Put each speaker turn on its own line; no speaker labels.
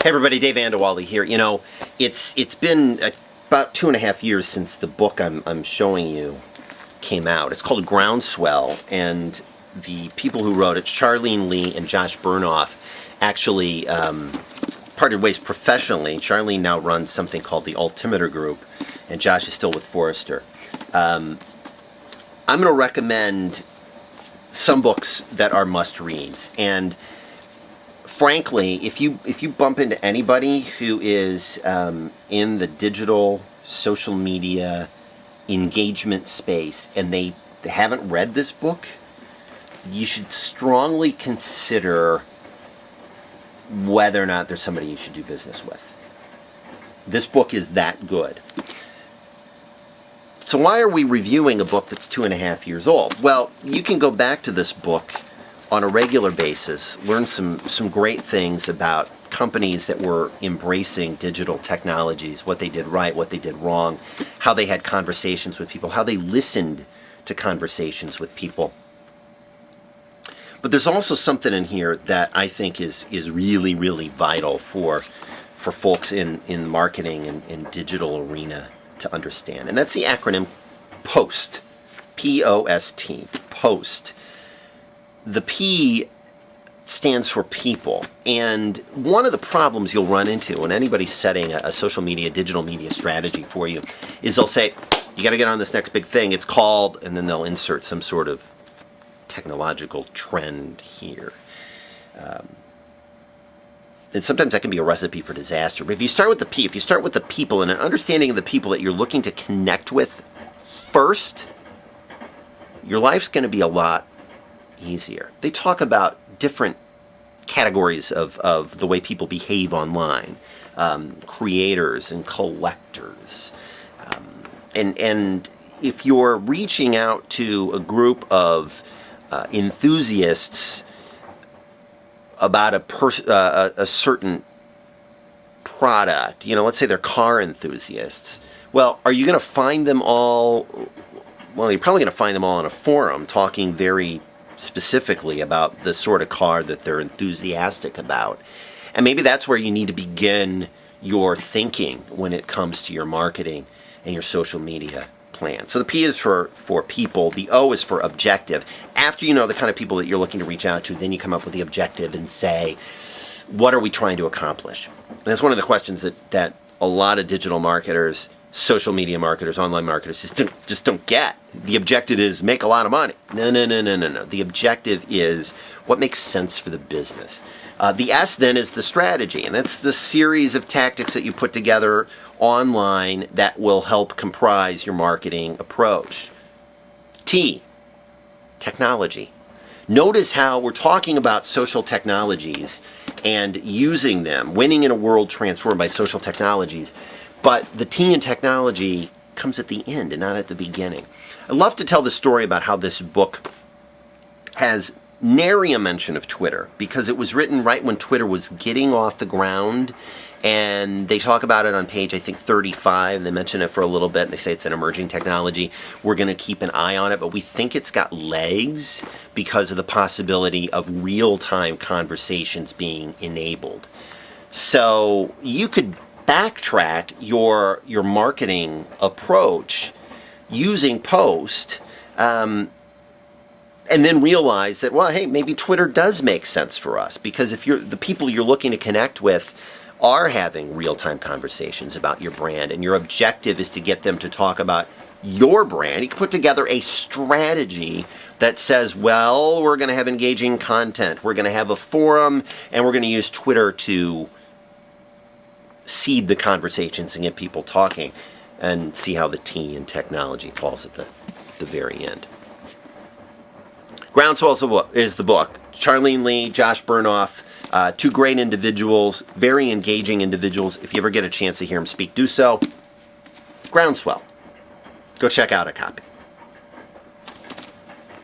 Hey everybody, Dave Andewalde here. You know, it's been about 2.5 years since the book I'm showing you came out. It's called Groundswell, and the people who wrote it, Charlene Lee and Josh Burnoff, actually parted ways professionally. Charlene now runs something called the Altimeter Group, and Josh is still with Forrester. I'm going to recommend some books that are must-reads, and frankly, if you bump into anybody who is in the digital social media engagement space and they haven't read this book, you should strongly consider whether or not there's somebody you should do business with. This book is that good. So why are we reviewing a book that's 2.5 years old? Well, you can go back to this book on a regular basis, learn some great things about companies that were embracing digital technologies, what they did right, what they did wrong, how they had conversations with people, how they listened to conversations with people. But there's also something in here that I think is really, really vital for folks in the marketing and digital arena to understand. And that's the acronym POST. P-O-S-T. POST. The P stands for people, and one of the problems you'll run into when anybody's setting a social media, digital media strategy for you is they'll say, you got to get on this next big thing, it's called, and then they'll insert some sort of technological trend here. And sometimes that can be a recipe for disaster. But if you start with the P, if you start with the people and an understanding of the people that you're looking to connect with first, your life's going to be a lot easier. They talk about different categories of the way people behave online, creators and collectors, and if you're reaching out to a group of enthusiasts about a certain product, you know, let's say they're car enthusiasts, well, are you going to find them all? Well, you're probably going to find them all on a forum talking very specifically about the sort of car that they're enthusiastic about. And maybe that's where you need to begin your thinking when it comes to your marketing and your social media plan. So the P is for people, the O is for objective. After you know the kind of people that you're looking to reach out to, then you come up with the objective and say, what are we trying to accomplish? And that's one of the questions that a lot of digital marketers, social media marketers, online marketers just don't get. The objective is make a lot of money. No. The objective is what makes sense for the business. The S then is the strategy, and that's the series of tactics that you put together online that will help comprise your marketing approach. T, technology. Notice how we're talking about social technologies and using them, winning in a world transformed by social technologies. But the T in technology comes at the end and not at the beginning. I love to tell the story about how this book has nary a mention of Twitter, because it was written right when Twitter was getting off the ground, and they talk about it on page, I think, 35. They mention it for a little bit, and they say it's an emerging technology. We're going to keep an eye on it, but we think it's got legs because of the possibility of real-time conversations being enabled. So you could backtrack your marketing approach using Post, and then realize that, well, hey, maybe Twitter does make sense for us, because if the people you're looking to connect with are having real-time conversations about your brand, and your objective is to get them to talk about your brand, you can put together a strategy that says, well, we're going to have engaging content, we're going to have a forum, and we're going to use Twitter to seed the conversations and get people talking, and see how the T in technology falls at the very end. Groundswell is the book. Charlene Lee, Josh Burnoff, two great individuals, very engaging individuals. If you ever get a chance to hear them speak, do so. Groundswell. Go check out a copy.